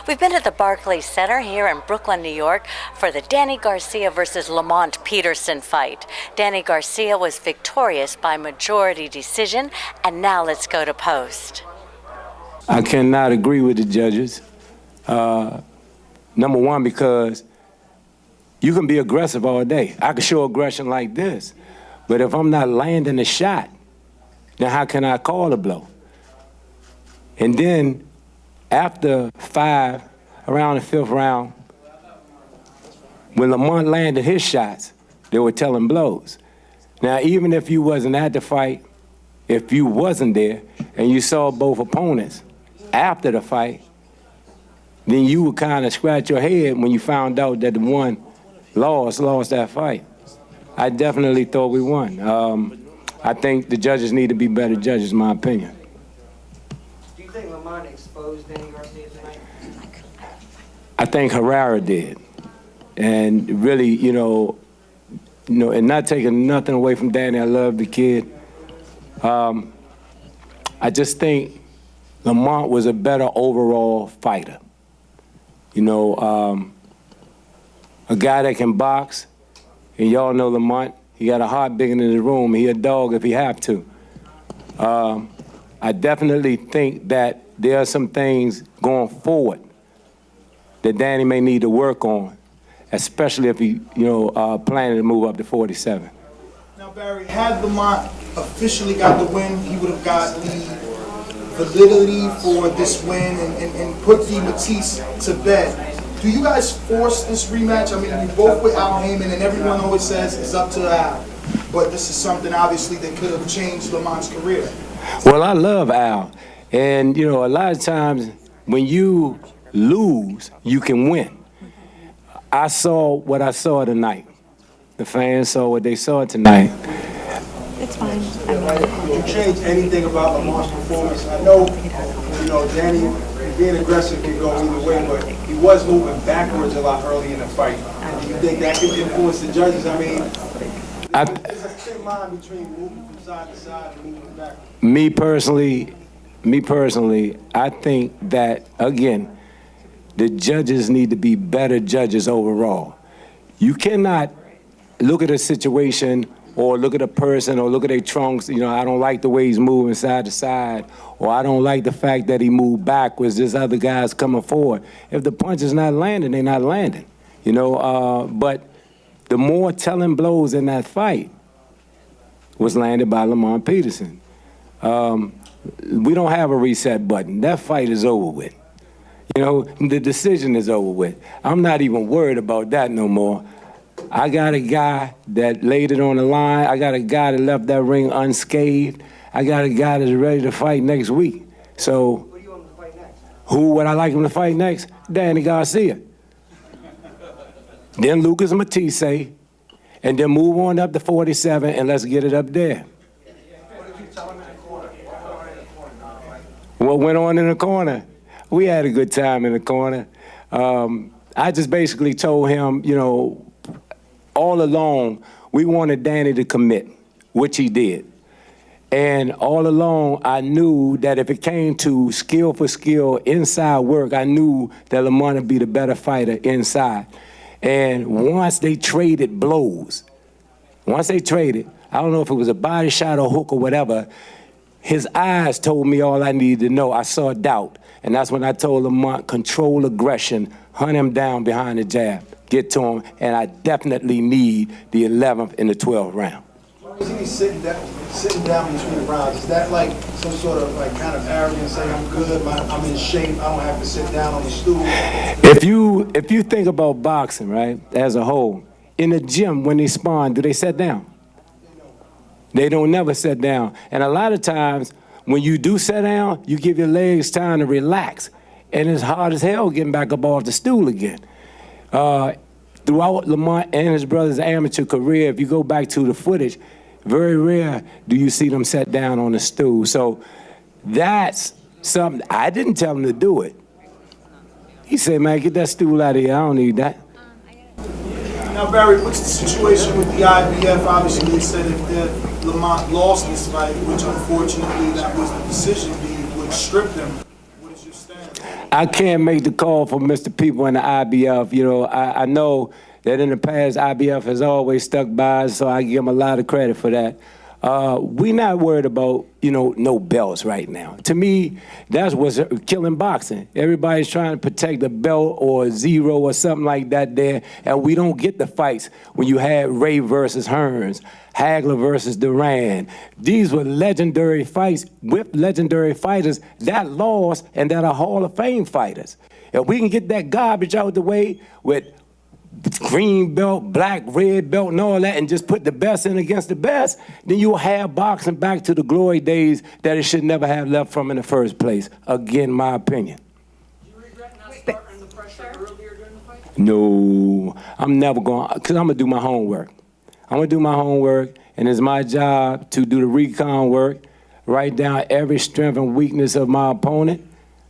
We've been at the Barclays Center here in Brooklyn, New York for the Danny Garcia versus Lamont Peterson fight. Danny Garcia was victorious by majority decision, and now let's go to post. I cannot agree with the judges. Number one, because you can be aggressive all day. I can show aggression like this, but if I'm not landing a shot, then how can I call a blow? And then after 5, around the 5th round, when Lamont landed his shots, they were telling blows. Now, even if you wasn't at the fight, if you wasn't there and you saw both opponents after the fight, then you would kind of scratch your head when you found out that the one lost that fight. I definitely thought we won. I think the judges need to be better judges, in my opinion. Do you think Lamont exposed Danny Garcia tonight? I think Herrera did. And really, and not taking nothing away from Danny, I love the kid. I just think Lamont was a better overall fighter. A guy that can box, and y'all know Lamont, he got a heart bigger than the room. He a dog if he have to. I definitely think that there are some things going forward that Danny may need to work on, especially if he, planning to move up to 47. Now, Barry, had Lamont officially got the win, he would have got the validity for this win and put the Matisse to bed. Do you guys force this rematch? I mean, you both with Al Heyman, and everyone always says it's up to Al. But this is something, obviously, that could have changed Lamont's career. Well, I love Al. And, a lot of times when you lose, you can win. I saw what I saw tonight. The fans saw what they saw tonight. It's fine. Would you change anything about Lamont's performance? I know, Danny, being aggressive can go either way, but he was moving backwards a lot early in the fight. Do you think that could influence the judges? I mean, there's a thin line between moving from side to side and moving backwards. Me personally, I think that, again, the judges need to be better judges overall. You cannot look at a situation or look at a person or look at their trunks, I don't like the way he's moving side to side, or I don't like the fact that he moved backwards, this other guy's coming forward. If the punch is not landing, they're not landing, but the more telling blows in that fight was landed by Lamont Peterson. We don't have a reset button. That fight is over with. The decision is over with. I'm not even worried about that no more. I got a guy that laid it on the line. I got a guy that left that ring unscathed. I got a guy that's ready to fight next week. So, Who do you want him to fight next? Who would I like him to fight next? Danny Garcia. Then Lucas Matisse, and then move on up to 47, and let's get it up there. What did you tell him in the corner? What went on in the corner? We had a good time in the corner. I just basically told him, all along, we wanted Danny to commit, which he did. And all along, I knew that if it came to skill for skill, inside work, I knew that Lamont would be the better fighter inside. And once they traded blows, I don't know if it was a body shot or hook or whatever, his eyes told me all I needed to know. I saw doubt. And that's when I told Lamont, control aggression, hunt him down behind the jab, get to him, and I definitely need the 11th and the 12th round. Isn't he sitting down between the rounds? Is that like some sort of kind of arrogance, saying I'm good, I'm in shape, I don't have to sit down on the stool? If you think about boxing, right, as a whole, in the gym when they sparring, do they sit down? They don't never sit down. And a lot of times when you do sit down, you give your legs time to relax. And it's hard as hell getting back up off the stool again. Throughout Lamont and his brother's amateur career, if you go back to the footage, very rare do you see them sit down on the stool. So that's something, I didn't tell him to do it. He said, man, get that stool out of here, I don't need that. Now, Barry, what's the situation with the IBF? Obviously, they said if Lamont lost this fight, which unfortunately that was the decision, he would strip them. What is your stand? I can't make the call for Mr. People in the IBF. You know, I know that in the past, IBF has always stuck by us, so I give them a lot of credit for that. We're not worried about, you know, no belts right now. To me, that's what's killing boxing. Everybody's trying to protect the belt or zero or something like that there, and we don't get the fights when you had Ray versus Hearns, Hagler versus Duran. These were legendary fights with legendary fighters that lost and that are Hall of Fame fighters. If we can get that garbage out the way with green belt, black, red belt, and all that, and just put the best in against the best, then you'll have boxing back to the glory days that it should never have left from in the first place. Again, my opinion. Do you regret not starting the pressure earlier during the fight? No, I'm never going, because I'm going to do my homework. I'm going to do my homework, and it's my job to do the recon work, write down every strength and weakness of my opponent,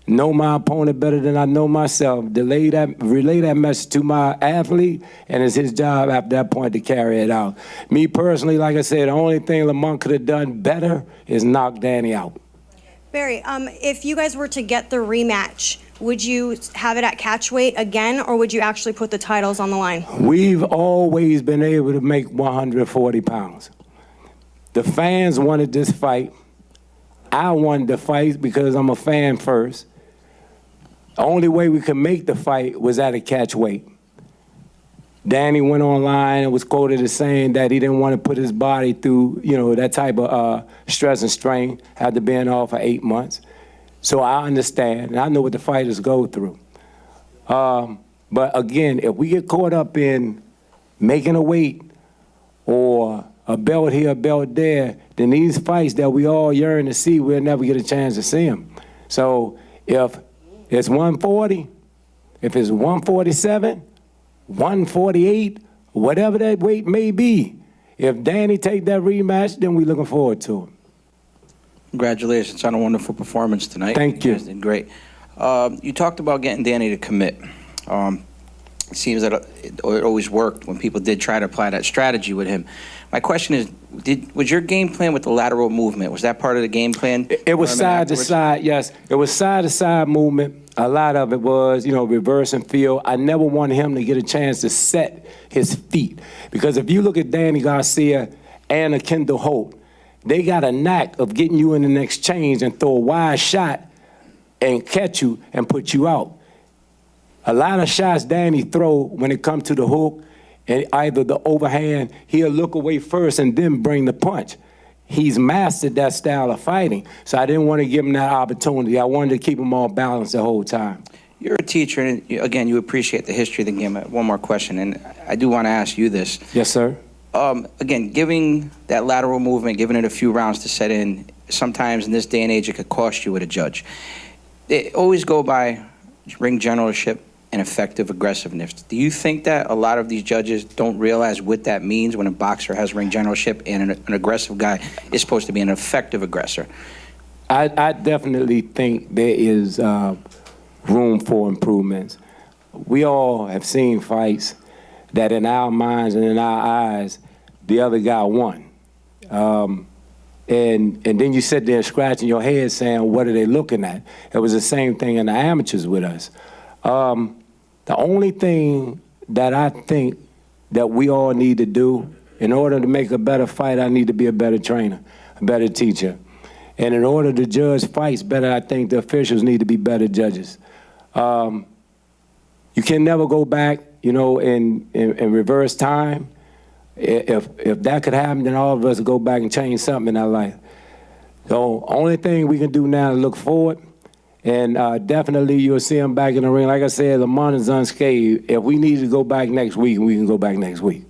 know my opponent better than I know myself, relay that message to my athlete, and it's his job after that point to carry it out. Me personally, like I said, the only thing Lamont could have done better is knock Danny out. Barry, if you guys were to get the rematch, would you have it at catch weight again, or would you actually put the titles on the line? We've always been able to make 140 pounds. The fans wanted this fight. I wanted the fight because I'm a fan first. The only way we could make the fight was at a catch weight. Danny went online and was quoted as saying that he didn't want to put his body through, you know, that type of stress and strain after being off for 8 months. So I understand, and I know what the fighters go through. But again, if we get caught up in making a weight or a belt here, a belt there, then these fights that we all yearn to see, we'll never get a chance to see them. So if it's 140, if it's 147, 148, whatever that weight may be, if Danny take that rematch, then we're looking forward to it. Congratulations on a wonderful performance tonight. Thank you. You guys did great. You talked about getting Danny to commit. It seems that it always worked when people did try to apply that strategy with him. My question is, was your game plan with the lateral movement, was that part of the game plan? It was side to side, yes. It was side to side movement. A lot of it was, you know, reverse and field. I never wanted him to get a chance to set his feet. Because if you look at Danny Garcia and Kendall Holt, they got a knack of getting you in the exchange and throw a wide shot and catch you and put you out. A lot of shots Danny throw when it comes to the hook and either the overhand, he'll look away first and then bring the punch. He's mastered that style of fighting, so I didn't want to give him that opportunity. I wanted to keep him all balanced the whole time. You're a teacher, and again, you appreciate the history of the game. One more question, and I do want to ask you this. Yes, sir. Again, giving that lateral movement, giving it a few rounds to set in, sometimes in this day and age, it could cost you with a judge. They always go by ring generalship and effective aggressiveness. Do you think that a lot of these judges don't realize what that means when a boxer has ring generalship and an aggressive guy is supposed to be an effective aggressor? I definitely think there is room for improvements. We all have seen fights that in our minds and in our eyes, the other guy won. And then you sit there scratching your head saying, what are they looking at? It was the same thing in the amateurs with us. The only thing that I think that we all need to do in order to make a better fight, I need to be a better trainer, a better teacher. And in order to judge fights better, I think the officials need to be better judges. You can never go back, you know, in reverse time. If that could happen, then all of us would go back and change something in our life. So only thing we can do now is look forward. And definitely you'll see him back in the ring. Like I said, Lamont is unscathed. If we need to go back next week, we can go back next week.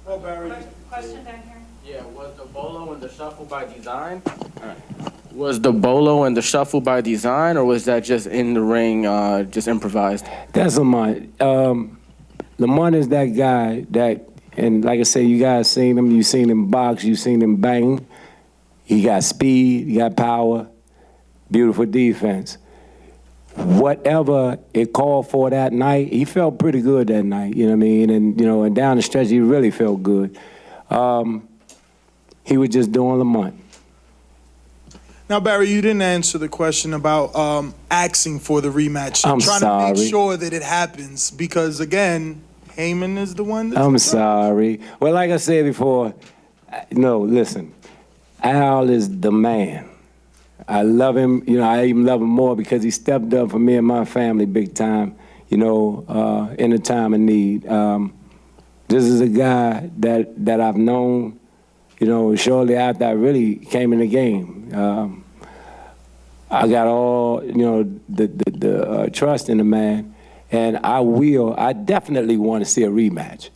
Well, Barry, Question down here. Yeah, was the bolo and the shuffle by design? Was the bolo and the shuffle by design, or was that just in the ring, just improvised? That's Lamont. Lamont is that guy that, and like I said, you guys seen him. You seen him box. You seen him bang. He got speed. He got power. Beautiful defense. Whatever it called for that night, he felt pretty good that night, you know what I mean? And, you know, and down the stretch, he really felt good. He was just doing Lamont. Now, Barry, you didn't answer the question about asking for the rematch. I'm trying sorry. to make sure that it happens because, again, Heyman is the one that's... I'm sorry. Well, like I said before, no, listen. Al is the man. I love him. You know, I even love him more because he stepped up for me and my family big time, you know, in a time of need. This is a guy that I've known, you know, shortly after I really came in the game. I got all, you know, the trust in the man, and I definitely want to see a rematch,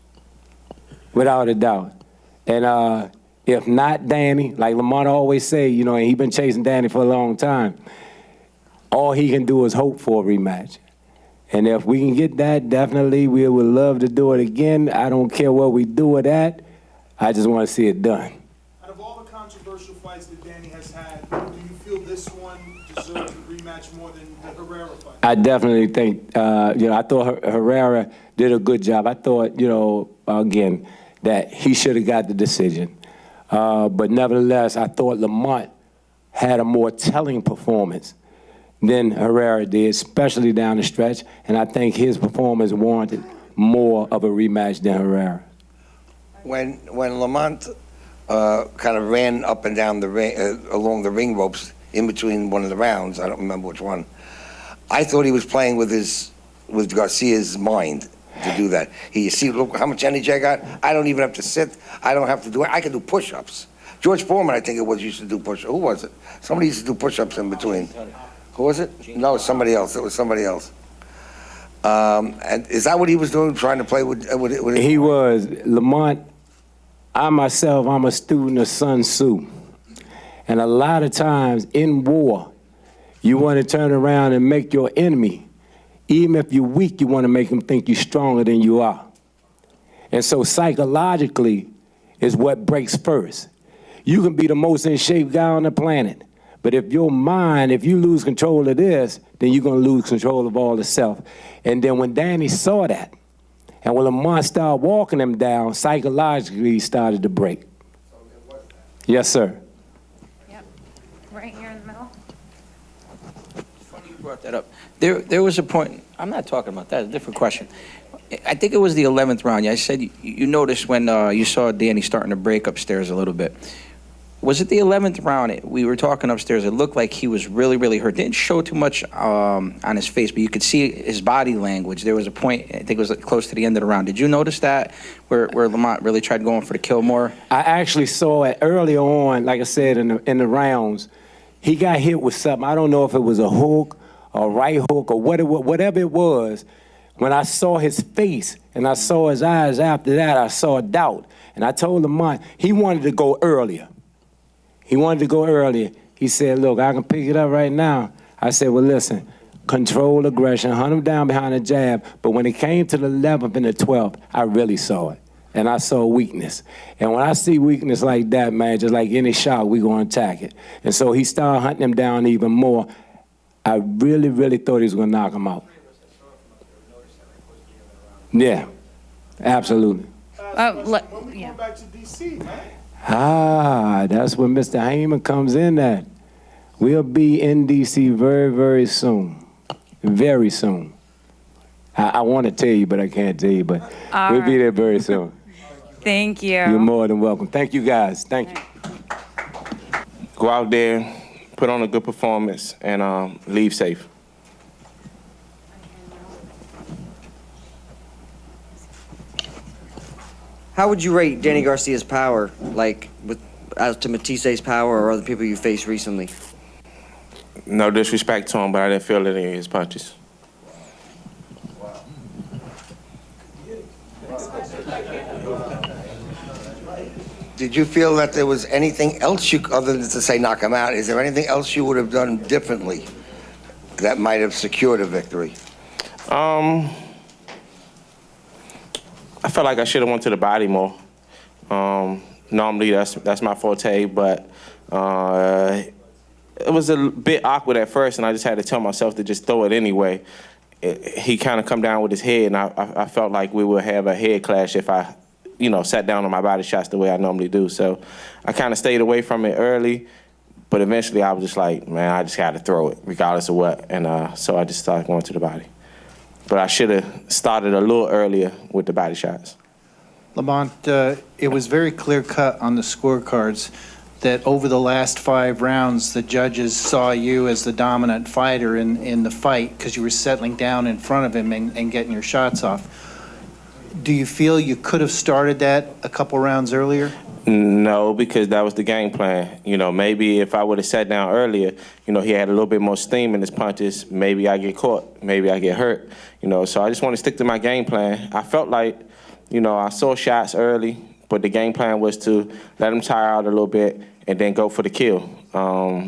without a doubt. And if not Danny, like Lamont always say, you know, and he's been chasing Danny for a long time, all he can do is hope for a rematch. And if we can get that, definitely we would love to do it again. I don't care what we do it at. I just want to see it done. Out of all the controversial fights that Danny has had, do you feel this one deserves a rematch more than the Herrera fight? I definitely think, you know, I thought Herrera did a good job. I thought, you know, again, that he should have got the decision. But nevertheless, I thought Lamont had a more telling performance than Herrera did, especially down the stretch. And I think his performance warranted more of a rematch than Herrera. When Lamont kind of ran up and down the ring, along the ring ropes in between one of the rounds, I don't remember which one, I thought he was playing with Garcia's mind to do that. You see, look how much energy I got. I don't even have to sit. I don't have to do it. I can do push-ups. George Foreman, I think it was, used to do push-ups. Who was it? Somebody used to do push-ups in between. Who was it? No, somebody else. It was somebody else. And is that what he was doing, trying to play with He was. Lamont, I'm a student of Sun Tzu. And a lot of times in war, you want to turn around and make your enemy, even if you're weak, you want to make them think you're stronger than you are. And so psychologically is what breaks first. You can be the most in shape guy on the planet, but if your mind, if you lose control of this, then you're going to lose control of all the self. And then when Danny saw that, and when Lamont started walking him down, psychologically he started to break. Yes, sir. Yep, right here in the middle. Funny you brought that up. There was a point, I'm not talking about that, a different question. I think it was the 11th round. I said you noticed when you saw Danny starting to break upstairs a little bit. Was it the 11th round? We were talking upstairs. It looked like he was really, really hurt. Didn't show too much on his face, but you could see his body language. There was a point, I think it was close to the end of the round. Did you notice that, where Lamont really tried going for the kill more? I actually saw it earlier on, like I said, in the rounds. He got hit with something. I don't know if it was a hook, a right hook, or whatever it was. When I saw his face and I saw his eyes after that, I saw doubt. And I told Lamont, he wanted to go earlier. He wanted to go earlier. He said, look, I can pick it up right now. I said, well, listen, control aggression, hunt him down behind the jab. But when it came to the 11th and the 12th, I really saw it. And I saw weakness. And when I see weakness like that, man, just like any shot, we gonna attack it. And so he started hunting him down even more. I really, really thought he was gonna knock him out. Yeah, absolutely. When we come back to D.C., man? That's when Mr. Heyman comes in at. We'll be in D.C. very, very soon. Very soon. I want to tell you, but I can't tell you, but we'll be there very soon. Thank you. You're more than welcome. Thank you, guys. Thank you. Go out there, put on a good performance, and leave safe. How would you rate Danny Garcia's power, like as to Matisse's power or other people you faced recently? No disrespect to him, but I didn't feel any of his punches. Did you feel that there was anything else other than to say knock him out, is there anything else you would have done differently that might have secured a victory? I felt like I should have went to the body more. Normally that's my forte, but it was a bit awkward at first, and I just had to tell myself to just throw it anyway. He kind of come down with his head, and I felt like we would have a head clash if I, sat down on my body shots the way I normally do. So I kind of stayed away from it early, But eventually I was just like, man, I just got to throw it regardless of what. And so I just started going to the body. But I should have started a little earlier with the body shots. Lamont, it was very clear cut on the scorecards that over the last 5 rounds, the judges saw you as the dominant fighter in the fight because you were settling down in front of him and getting your shots off. Do you feel you could have started that a couple rounds earlier? No, because that was the game plan. You know, maybe if I would have sat down earlier, you know, he had a little bit more steam in his punches, maybe I get caught, maybe I get hurt. You know, so I just want to stick to my game plan. I felt like, you know, I saw shots early, but the game plan was to let him tire out a little bit and then go for the kill.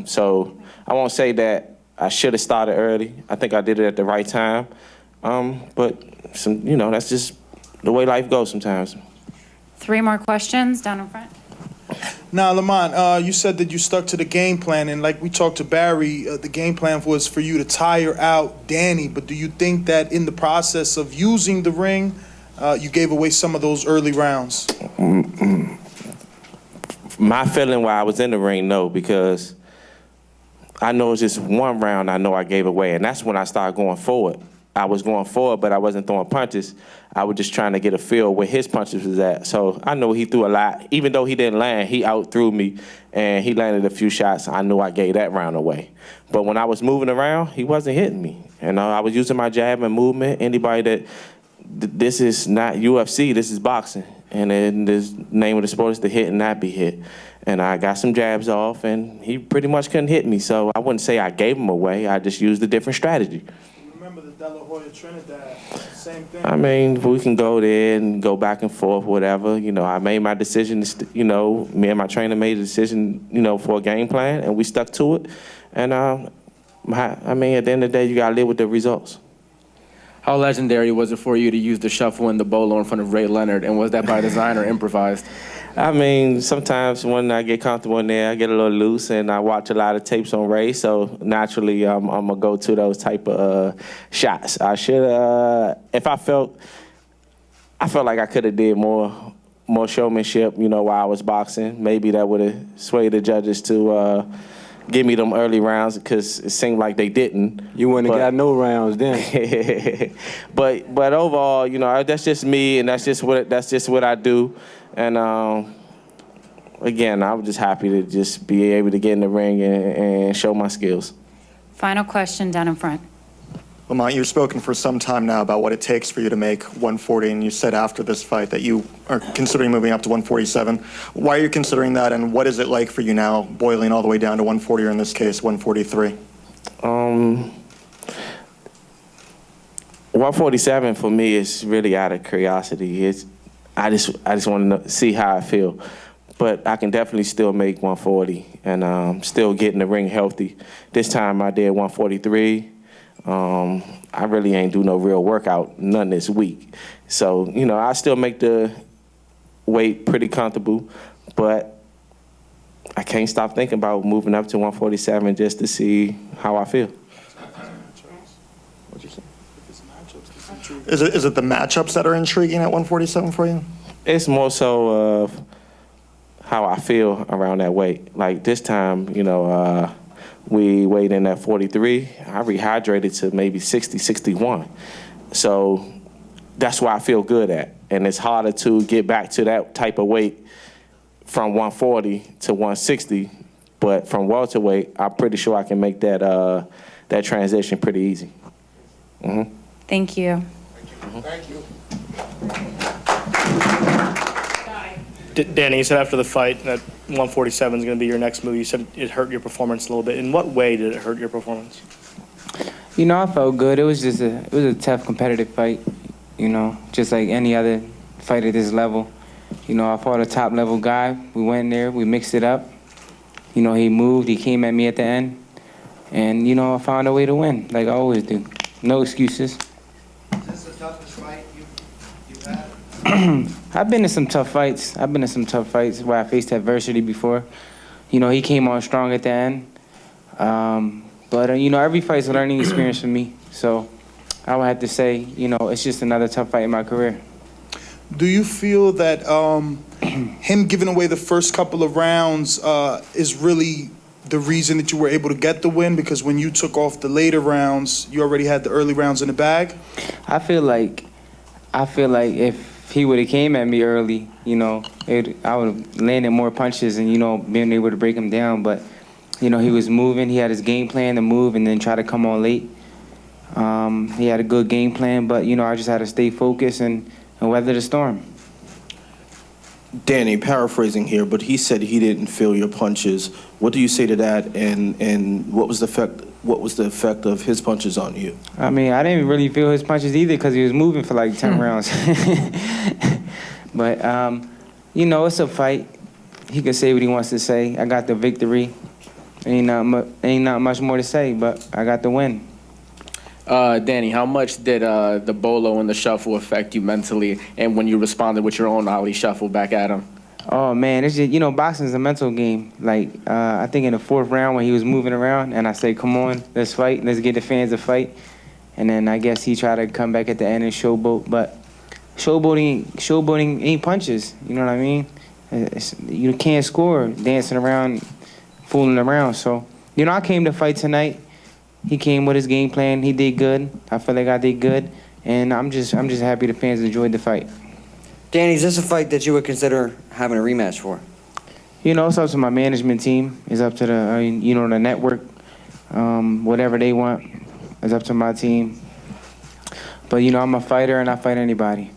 So I won't say that I should have started early. I think I did it at the right time. But, you know, that's just the way life goes sometimes. 3 more questions down in front. Now, Lamont, you said that you stuck to the game plan, and like we talked to Barry, the game plan was for you to tire out Danny. But do you think that in the process of using the ring, you gave away some of those early rounds? My feeling while I was in the ring, no, because I know it's just one round I know I gave away, and that's when I started going forward. I was going forward, but I wasn't throwing punches. I was just trying to get a feel where his punches was at. So I know he threw a lot. Even though he didn't land, he out-threw me, and he landed a few shots. I knew I gave that round away. But when I was moving around, he wasn't hitting me. And I was using my jab and movement. Anybody that, this is not UFC, this is boxing. And then the name of the sport is to hit and not be hit. And I got some jabs off, and he pretty much couldn't hit me. So I wouldn't say I gave him away. I just used a different strategy. Remember the De La Hoya Trinidad, same thing. I mean, we can go there and go back and forth, whatever. You know, I made my decision, you know, me and my trainer made a decision, you know, for a game plan, and we stuck to it. And, I mean, at the end of the day, you got to live with the results. How legendary was it for you to use the shuffle and the bolo in front of Ray Leonard, and was that by design or improvised? I mean, sometimes when I get comfortable in there, I get a little loose, and I watch a lot of tapes on Ray, so naturally I'm going to go to those type of shots. I should if I felt like I could have did more showmanship, you know, while I was boxing. Maybe that would have swayed the judges to give me them early rounds, because it seemed like they didn't. You wouldn't have got no rounds then. but overall, you know, that's just me, and that's just what I do. And again, I was just happy to just be able to get in the ring and show my skills. Final question down in front. Lamont, you've spoken for some time now about what it takes for you to make 140, and you said after this fight that you are considering moving up to 147. Why are you considering that, and what is it like for you now, boiling all the way down to 140, or in this case, 143? 147 for me is really out of curiosity. I just want to see how I feel. But I can definitely still make 140 and still get in the ring healthy. This time I did 143. I really ain't do no real workout, none this week. So, you know, I still make the weight pretty comfortable, but I can't stop thinking about moving up to 147 just to see how I feel. What'd you say? Is it the matchups that are intriguing at 147 for you? It's more so of how I feel around that weight. Like this time, you know, we weighed in at 43. I rehydrated to maybe 60, 61. So that's where I feel good at. And it's harder to get back to that type of weight from 140 to 160. But from welterweight, I'm pretty sure I can make that that transition pretty easy. Mm-hmm. Thank you. Thank you. Danny, you said after the fight that 147 is going to be your next move. You said it hurt your performance a little bit. In what way did it hurt your performance? You know, I felt good. It was a tough competitive fight. You know, just like any other fight at this level. You know, I fought a top level guy. We went in there, we mixed it up. You know, he moved, he came at me at the end. And, you know, I found a way to win, like I always do. No excuses. Is this the toughest fight you've had? I've been in some tough fights. Where I faced adversity before. You know, he came on strong at the end. But you know, every fight's a learning experience for me. So I would have to say, you know, it's just another tough fight in my career. Do you feel that him giving away the first couple of rounds is really the reason that you were able to get the win? Because when you took off the later rounds, you already had the early rounds in the bag? I feel like if he would have came at me early, I would have landed more punches and, been able to break him down. But, he was moving. He had his game plan to move and then try to come on late. He had a good game plan, but, I just had to stay focused and weather the storm. Danny, paraphrasing here, but he said he didn't feel your punches. What do you say to that, and what was the effect of his punches on you? I mean, I didn't really feel his punches either because he was moving for like 10 rounds. But, it's a fight. He can say what he wants to say. I got the victory. Ain't not much more to say, but I got the win. Danny, how much did the bolo and the shuffle affect you mentally, and when you responded with your own ollie shuffle back at him? Oh man, it's just boxing's a mental game. Like I think in the 4th round when he was moving around, and I said, "Come on, let's fight. Let's get the fans to fight." And then I guess he tried to come back at the end and showboat, but showboating ain't punches. You know what I mean? You can't score dancing around, fooling around. So I came to fight tonight. He came with his game plan. He did good. I feel like I did good, and I'm just happy the fans enjoyed the fight. Danny, is this a fight that you would consider having a rematch for? It's up to my management team. It's up to the network. Whatever they want, it's up to my team. But I'm a fighter, and I fight anybody.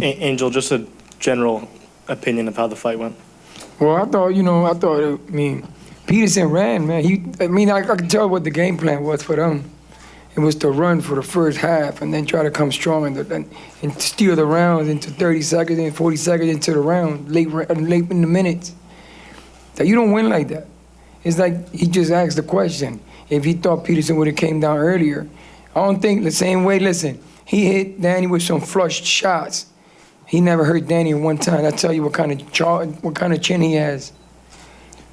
Angel, just a general opinion of how the fight went. Well, I thought, Peterson ran, man. I could tell what the game plan was for them. It was to run for the first half and then try to come strong and steal the rounds into 30 seconds and 40 seconds into the round, late in the minutes. That you don't win like that. It's like he just asked the question. If he thought Peterson would have came down earlier, I don't think the same way. Listen, he hit Danny with some flushed shots. He never hurt Danny one time. I tell you what kind of chin he has.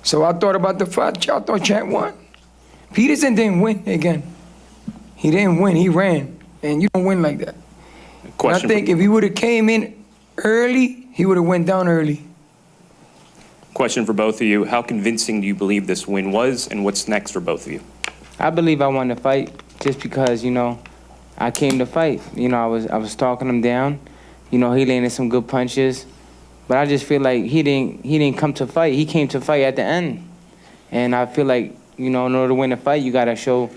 So I thought about the fight. I thought Champ won. Peterson didn't win again. He didn't win. He ran. And you don't win like that. And I think if he would have came in early, he would have went down early. Question for both of you. How convincing do you believe this win was, and what's next for both of you? I believe I won the fight just because, I came to fight. I was talking him down. He landed some good punches. But I just feel like he didn't come to fight. He came to fight at the end. And I feel like, in order to win a fight, you gotta show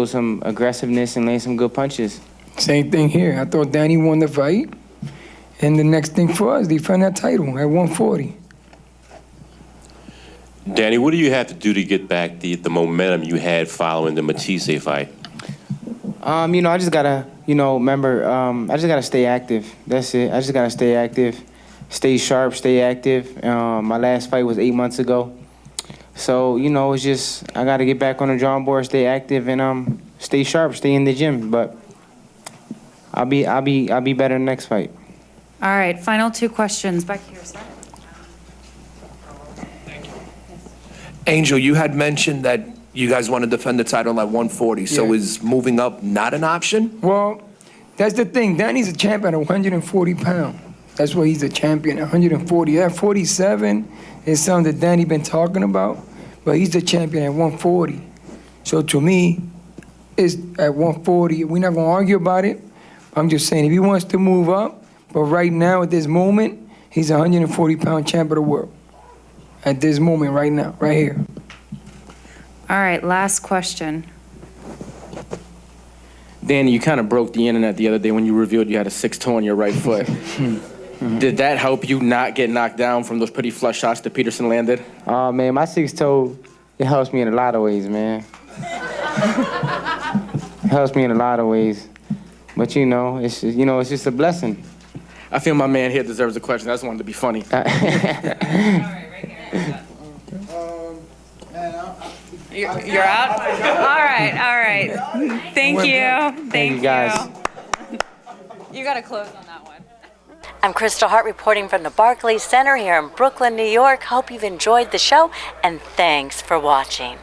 some aggressiveness and land some good punches. Same thing here. I thought Danny won the fight. And the next thing for us, defend that title at 140. Danny, what do you have to do to get back the momentum you had following the Matisse fight? I just gotta, I just gotta stay active. That's it. I just gotta stay active, stay sharp, stay active. My last fight was 8 months ago. So, it's just, I gotta get back on the drawing board, stay active, and stay sharp, stay in the gym. But I'll be better in the next fight. All right, final 2 questions. Back here, sir. Angel, you had mentioned that you guys want to defend the title at 140, so is moving up not an option? Well, that's the thing. Danny's a champion at 140 pounds. That's why he's a champion at 140. That 47 is something that Danny been talking about, but he's the champion at 140. So to me, it's at 140. We're not going to argue about it. I'm just saying if he wants to move up, but right now at this moment, he's a 140-pound champ of the world. At this moment, right now, right here. All right, last question. Danny, you kind of broke the internet the other day when you revealed you had a 6-toe on your right foot. Did that help you not get knocked down from those pretty flush shots that Peterson landed? Oh, man, my 6-toe, it helps me in a lot of ways, man. It helps me in a lot of ways. But, it's just a blessing. I feel my man here deserves a question. I just wanted to be funny. You're out? All right. Thank you. Thank you, guys. You got to close on that one. I'm Kristal Hart reporting from the Barclays Center here in Brooklyn, New York. Hope you've enjoyed the show, and thanks for watching.